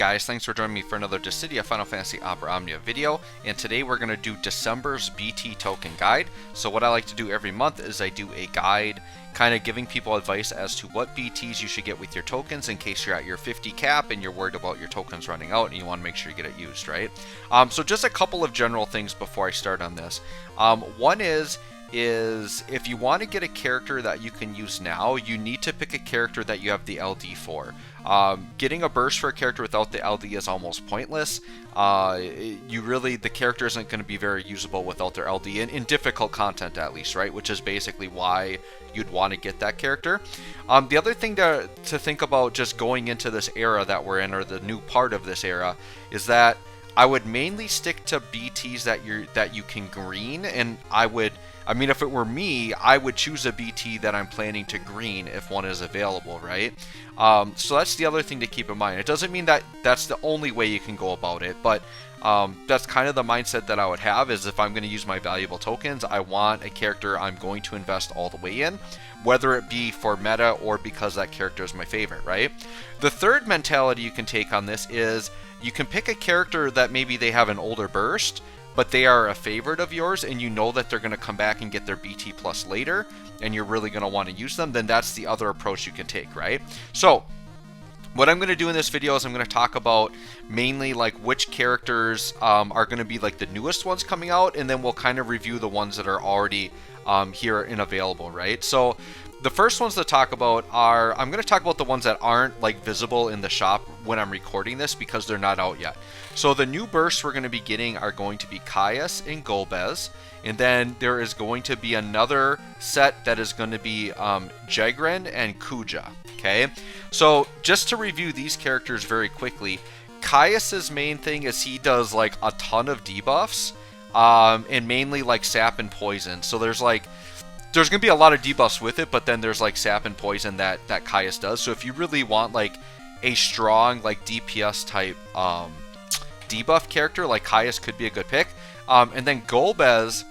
guys, thanks for joining me for another Dissidia Final Fantasy Opera Omnia video, and today we're going to do December's BT token guide. So what I like to do every month is I do a guide kind of giving people advice as to what BTs you should get with your tokens in case you're at your 50 cap and you're worried about your tokens running out and you want to make sure you get it used, right? So just a couple of general things before I start on this. One is if you want to get a character that you can use now, you need to pick a character that you have the LD for. Getting a burst for a character without the LD is almost pointless. The character isn't going to be very usable without their LD, in difficult content at least, right? Which is basically why you'd want to get that character. The other thing to think about just going into this era that we're in, or the new part of this era, is that I would mainly stick to BTs that you can green, and if it were me, I would choose a BT that I'm planning to green if one is available, right? So that's the other thing to keep in mind. It doesn't mean that that's the only way you can go about it, but that's kind of the mindset that I would have, is if I'm going to use my valuable tokens, I want a character I'm going to invest all the way in, whether it be for meta or because that character is my favorite, right? The third mentality you can take on this is you can pick a character that maybe they have an older burst, but they are a favorite of yours and you know that they're going to come back and get their BT plus later and you're really going to want to use them, then that's the other approach you can take, right? So what I'm going to do in this video is I'm going to talk about mainly like which characters are going to be like the newest ones coming out, and then we'll kind of review the ones that are already here and available, right? So the first ones to talk about are, I'm going to talk about the ones that aren't like visible in the shop when I'm recording this because they're not out yet. So the new bursts we're going to be getting are going to be Caius and Golbez, and then there is going to be another set that is going to be Jegren and Kuja. Okay, so just to review these characters very quickly, Caius's main thing is he does like a ton of debuffs, and mainly like sap and poison. So there's going to be a lot of debuffs with it, but then there's like sap and poison that Caius does. So if you really want like a strong like DPS type debuff character, like Caius could be a good pick. And then Golbez's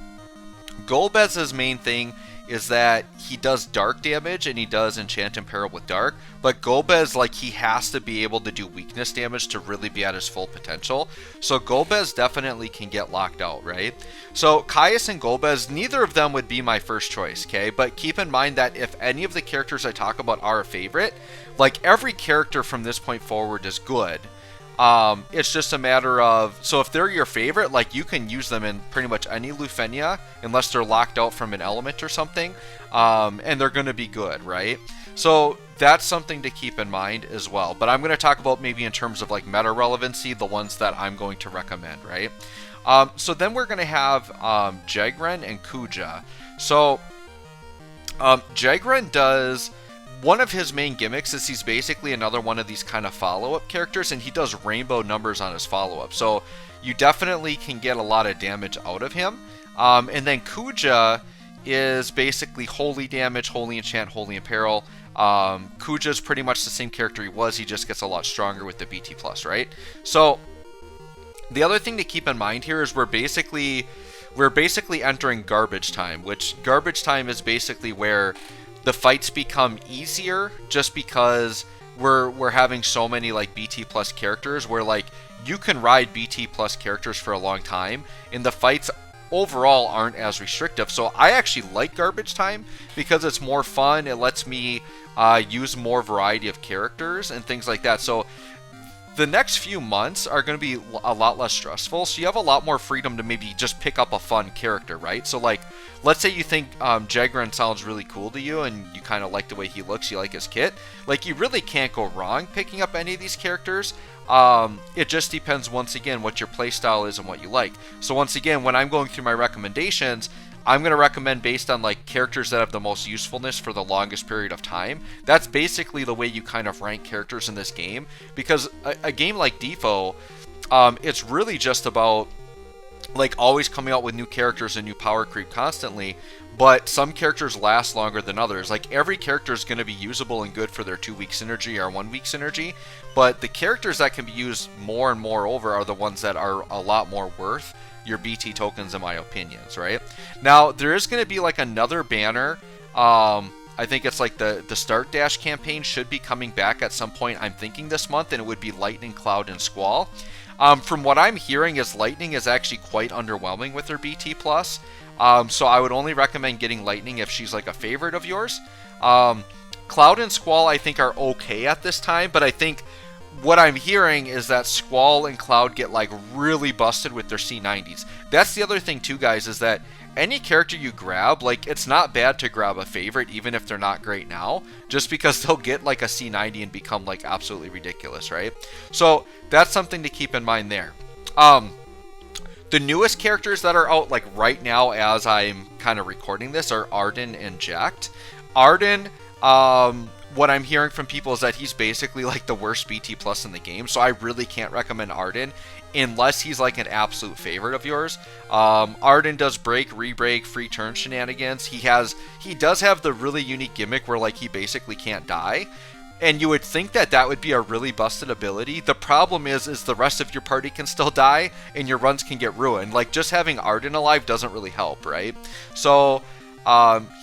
main thing is that he does dark damage and he does enchant and peril with dark, but Golbez, like, he has to be able to do weakness damage to really be at his full potential. So Golbez definitely can get locked out, right? So Caius and Golbez, neither of them would be my first choice, okay? But keep in mind that if any of the characters I talk about are a favorite, like, every character from this point forward is good. It's just a matter of, so if they're your favorite, like, you can use them in pretty much any Lufenia unless they're locked out from an element or something, and they're going to be good, right? So that's something to keep in mind as well. But I'm going to talk about maybe in terms of like meta relevancy, the ones that I'm going to recommend, right? So then we're going to have Jegren and Kuja. So Jegren does, one of his main gimmicks is he's basically another one of these kind of follow-up characters, and he does rainbow numbers on his follow-up. So you definitely can get a lot of damage out of him. And then Kuja is basically holy damage, holy enchant, holy imperil. Kuja is pretty much the same character he was, he just gets a lot stronger with the BT plus, right? So the other thing to keep in mind here is we're basically entering garbage time, which garbage time is basically where the fights become easier just because we're having so many like BT plus characters where like you can ride BT plus characters for a long time and the fights overall aren't as restrictive. So I actually like garbage time because it's more fun. It lets me use more variety of characters and things like that. So the next few months are going to be a lot less stressful, so you have a lot more freedom to maybe just pick up a fun character, right? So like, let's say you think Jegren sounds really cool to you and you kind of like the way he looks, you like his kit, like you really can't go wrong picking up any of these characters. It just depends once again what your playstyle is and what you like. So once again, when I'm going through my recommendations, I'm going to recommend based on like characters that have the most usefulness for the longest period of time. That's basically the way you kind of rank characters in this game, because a game like DFFOO, it's really just about like always coming out with new characters and new power creep constantly, but some characters last longer than others. Like every character is going to be usable and good for their 2-week synergy or 1-week synergy, but the characters that can be used more and more over are the ones that are a lot more worth your BT tokens, in my opinions, right? Now there is going to be like another banner I think it's like the Start Dash campaign should be coming back at some point, I'm thinking this month, and it would be Lightning, Cloud, and Squall. From what I'm hearing is Lightning is actually quite underwhelming with her BT+. So I would only recommend getting Lightning if she's like a favorite of yours. Cloud and Squall I think are okay at this time, but I think what I'm hearing is that Squall and Cloud get like really busted with their C90s. That's the other thing too, guys, is that any character you grab, like, it's not bad to grab a favorite even if they're not great now, just because they'll get like a C90 and become like absolutely ridiculous, right? So that's something to keep in mind there. The newest characters that are out like right now as I'm kind of recording this are Arden and Jacked. Arden, what I'm hearing from people is that he's basically like the worst BT plus in the game, so I really can't recommend Arden unless he's like an absolute favorite of yours. Arden does break, re-break, free turn shenanigans. He does have the really unique gimmick where like he basically can't die, and you would think that that would be a really busted ability. The problem is the rest of your party can still die and your runs can get ruined. Like, just having Arden alive doesn't really help, right? So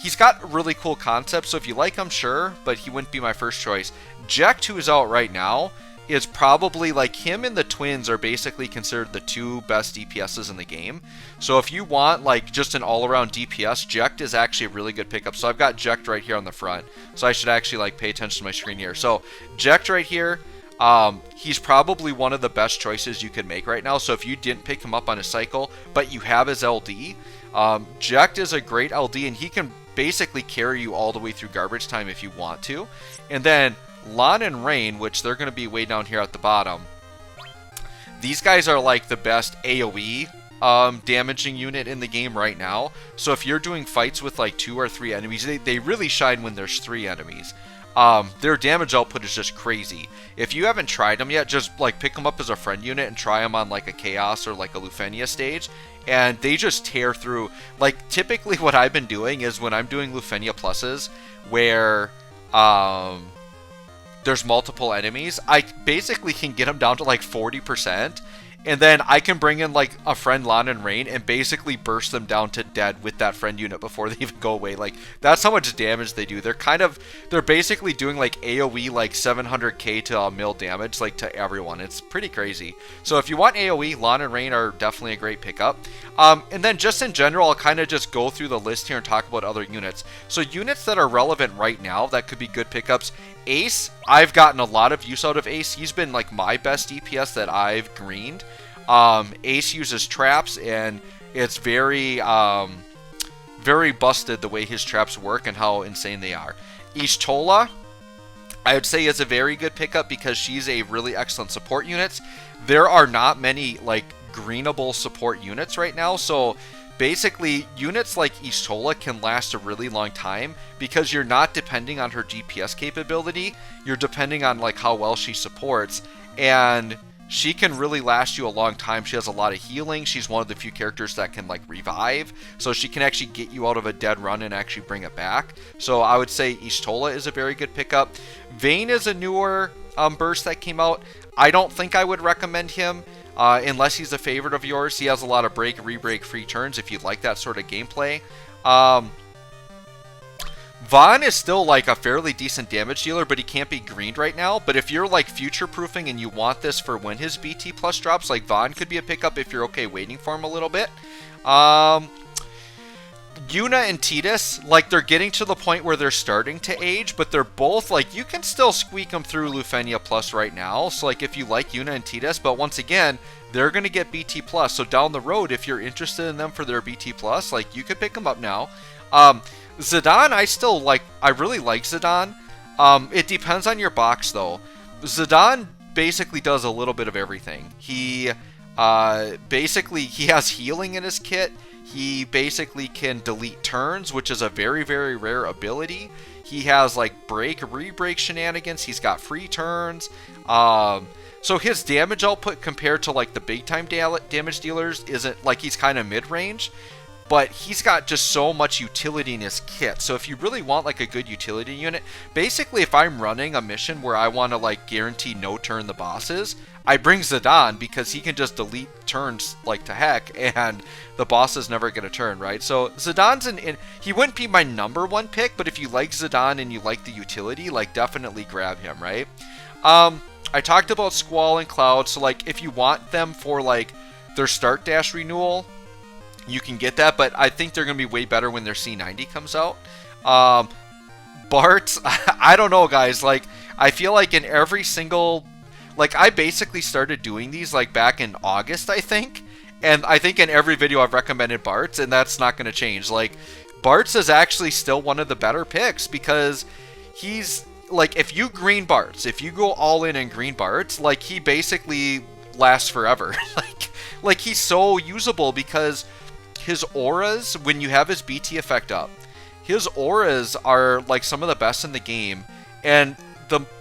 he's got really cool concepts, so if you like him, sure, but he wouldn't be my first choice. Jack, who is out right now, is probably, like, him and the twins are basically considered the two best DPSs in the game. So if you want, like, just an all-around DPS, Jekt is actually a really good pickup. So I've got Jekt right here on the front, so I should actually, like, pay attention to my screen here. So Jekt right here, he's probably one of the best choices you could make right now. So if you didn't pick him up on a cycle, but you have his LD, Jekt is a great LD, and he can basically carry you all the way through garbage time if you want to. And then Lan and Rain, which they're going to be way down here at the bottom. These guys are like the best AoE damaging unit in the game right now. So if you're doing fights with like 2 or 3 enemies, they really shine when there's 3 enemies. Their damage output is just crazy. If you haven't tried them yet, just like pick them up as a friend unit and try them on like a Chaos or like a Lufenia stage, and they just tear through. Like, typically what I've been doing is when I'm doing Lufenia pluses where there's multiple enemies, I basically can get them down to like 40%, and then I can bring in like a friend Lan and Rain and basically burst them down to dead with that friend unit before they even go away. Like, that's how much damage they do. They're basically doing like AoE like 700k to a mil damage, like, to everyone. It's pretty crazy. So if you want AoE, Lan and Rain are definitely a great pickup. And then just in general, I'll kind of just go through the list here and talk about other units. So units that are relevant right now that could be good pickups. Ace, I've gotten a lot of use out of Ace. He's been like my best DPS that I've greened. Ace uses traps, and it's very busted the way his traps work and how insane they are. Ishtola, I would say, is a very good pickup because she's a really excellent support unit. There are not many like greenable support units right now, so basically units like Ishtola can last a really long time because you're not depending on her DPS capability, you're depending on like how well she supports, and she can really last you a long time. She has a lot of healing. She's one of the few characters that can like revive, so she can actually get you out of a dead run and actually bring it back. So I would say Ishtola is a very good pickup. Vayne is a newer burst that came out. I don't think I would recommend him unless he's a favorite of yours. He has a lot of break, re-break, free turns if you like that sort of gameplay. Vaughn is still like a fairly decent damage dealer, but he can't be greened right now. But if you're like future proofing and you want this for when his BT plus drops, like, Vaughn could be a pickup if you're okay waiting for him a little bit. Yuna and Tidus, like, they're getting to the point where they're starting to age, but they're both like, you can still squeak them through Lufenia plus right now. So like, if you like Yuna and Tidus, but once again, they're going to get BT plus. So down the road, if you're interested in them for their BT plus, like, you could pick them up now. Zidane, I really like Zidane. It depends on your box, though. Zidane basically does a little bit of everything. He has healing in his kit. He basically can delete turns, which is a very, very rare ability. He has like break, re-break shenanigans. He's got free turns. So his damage output compared to like the big time damage dealers isn't like, he's kind of mid-range. but he's got just so much utility in his kit. So if you really want like a good utility unit, basically if I'm running a mission where I want to like guarantee no turn the bosses, I bring Zidane because he can just delete turns like to heck, and the bosses never get a turn, right? So Zidane's he wouldn't be my number one pick, but if you like Zidane and you like the utility, like definitely grab him, right? I talked about Squall and Cloud, so like if you want them for like their start dash renewal, you can get that, but I think they're going to be way better when their C90 comes out. Bart, I don't know, guys. Like, I feel like in every single... Like, I basically started doing these, like, back in August, I think. And I think in every video I've recommended Bart's, and that's not going to change. Like, Bart's is actually still one of the better picks, because he's... Like, if you green Bart's, if you go all in and green Bart's, like, he basically lasts forever. Like, he's so usable because... his auras, when you have his BT effect up, his auras are like some of the best in the game. And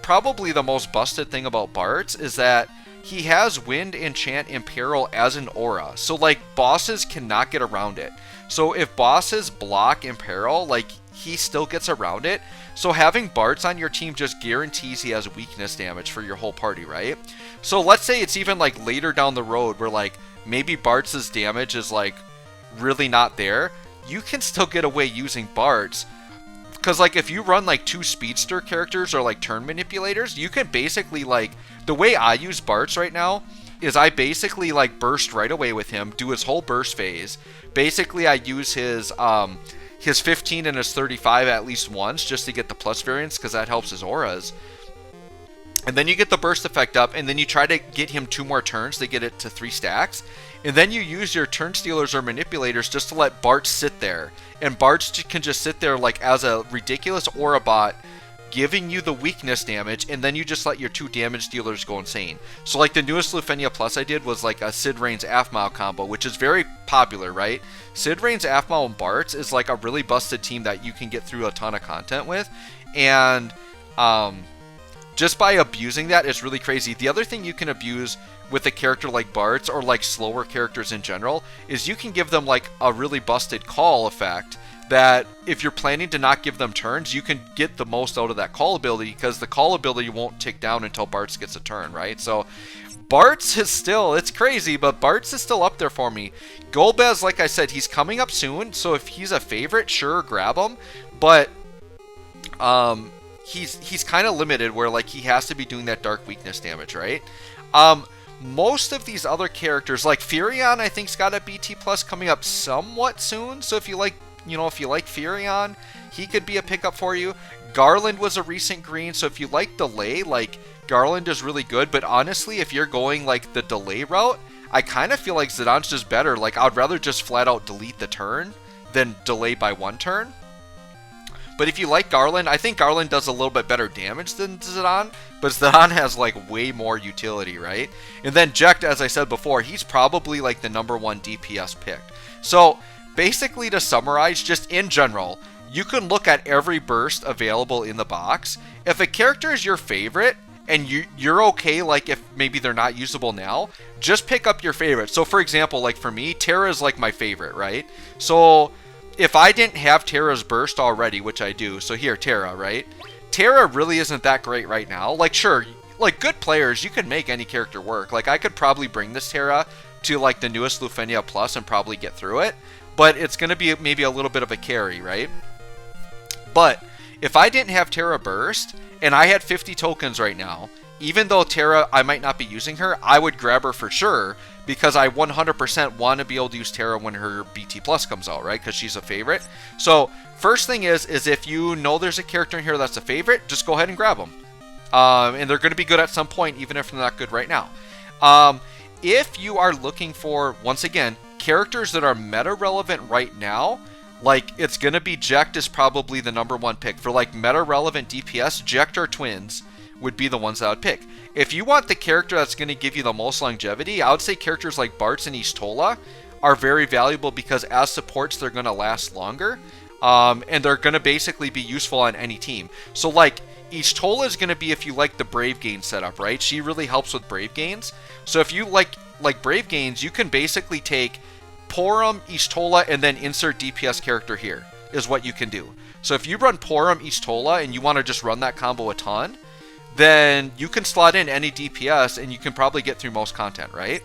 probably the most busted thing about Bart's is that he has Wind, Enchant, and Peril as an aura. So like bosses cannot get around it. So if bosses block Imperil, like he still gets around it. So having Bart's on your team just guarantees he has weakness damage for your whole party, right? So let's say it's even like later down the road where like maybe Bart's damage is like really not there, you can still get away using Bart's, because like if you run like 2 speedster characters or like turn manipulators, you can basically like, the way I use Bart's right now is I basically like burst right away with him, do his whole burst phase. Basically I use his 15 and his 35 at least once just to get the plus variance, because that helps his auras. And then you get the burst effect up, and then you try to get him 2 more turns to get it to 3 stacks. And then you use your turn stealers or manipulators just to let Bart sit there. And Bart can just sit there like as a ridiculous aura bot, giving you the weakness damage, and then you just let your 2 damage dealers go insane. So like the newest Lufenia Plus I did was like a Sid Reigns Aphmau combo, which is very popular, right? Sid Reigns, Aphmau, and Bart's is like a really busted team that you can get through a ton of content with. And just by abusing that, it's really crazy. The other thing you can abuse with a character like Bart's, or like slower characters in general, is you can give them like a really busted call effect that if you're planning to not give them turns, you can get the most out of that call ability, because the call ability won't tick down until Bart's gets a turn, right? So Bart's is still, it's crazy, but Bart's is still up there for me. Golbez, like I said, he's coming up soon, so if he's a favorite, sure, grab him, but he's kind of limited where like he has to be doing that dark weakness damage, right? Most of these other characters, like Furion, I think's got a BT plus coming up somewhat soon. So if you like, if you like Furion, he could be a pickup for you. Garland was a recent green, so if you like delay, like Garland is really good. But honestly, if you're going like the delay route, I kind of feel like Zidane's just better. Like I'd rather just flat out delete the turn than delay by 1 turn. But if you like Garland, I think Garland does a little bit better damage than Zidane, but Zidane has like way more utility, right? And then Jekt, as I said before, he's probably like the number 1 DPS pick. So basically, to summarize, just in general, you can look at every burst available in the box. If a character is your favorite and you're okay, like if maybe they're not usable now, just pick up your favorite. So for example, like for me, Terra is like my favorite, right? So if I didn't have Terra's burst already, which I do, so here, Terra, right? Terra really isn't that great right now. Like, sure, like good players, you can make any character work. Like, I could probably bring this Terra to like the newest Lufenia Plus and probably get through it, but it's going to be maybe a little bit of a carry, right? But if I didn't have Terra burst and I had 50 tokens right now, even though Terra, I might not be using her, I would grab her for sure, because I 100% want to be able to use Terra when her BT Plus comes out, right? Because she's a favorite. So first thing is if you know there's a character in here that's a favorite, just go ahead and grab them. And they're going to be good at some point, even if they're not good right now. If you are looking for, once again, characters that are meta relevant right now, like it's going to be Jekt is probably the number 1 pick. For like meta relevant DPS, Jekt or Twins would be the ones that I would pick. If you want the character that's going to give you the most longevity, I would say characters like Bart's and Y'shtola are very valuable, because as supports, they're going to last longer. And they're going to basically be useful on any team. So like Y'shtola is going to be if you like the Brave Gain setup, right? She really helps with Brave Gains. So if you like Brave Gains, you can basically take Porum, Ishtola, and then insert DPS character here is what you can do. So if you run Porum, Ishtola, and you want to just run that combo a ton, then you can slot in any DPS and you can probably get through most content, right?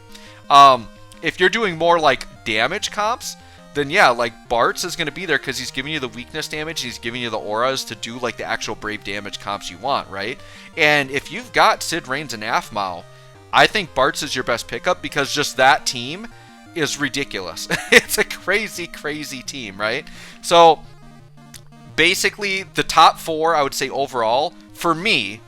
If you're doing more like damage comps, then yeah, like Bartz is going to be there because he's giving you the weakness damage, he's giving you the auras to do like the actual brave damage comps you want, right? And if you've got Sid, Reigns, and Aphmau, I think Bartz is your best pickup because just that team is ridiculous. It's a crazy, crazy team, right? So basically the top 4, I would say overall, for me,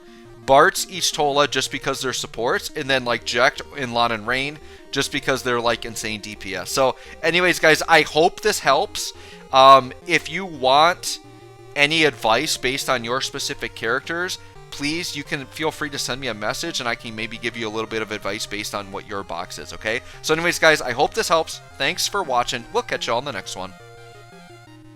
Bartz, Ishtola, just because they're supports, and then like Jekt, Inlan, and Rain, just because they're like insane DPS. So anyways, guys, I hope this helps. If you want any advice based on your specific characters, please, you can feel free to send me a message and I can maybe give you a little bit of advice based on what your box is, okay? So anyways, guys, I hope this helps. Thanks for watching. We'll catch you all in the next one.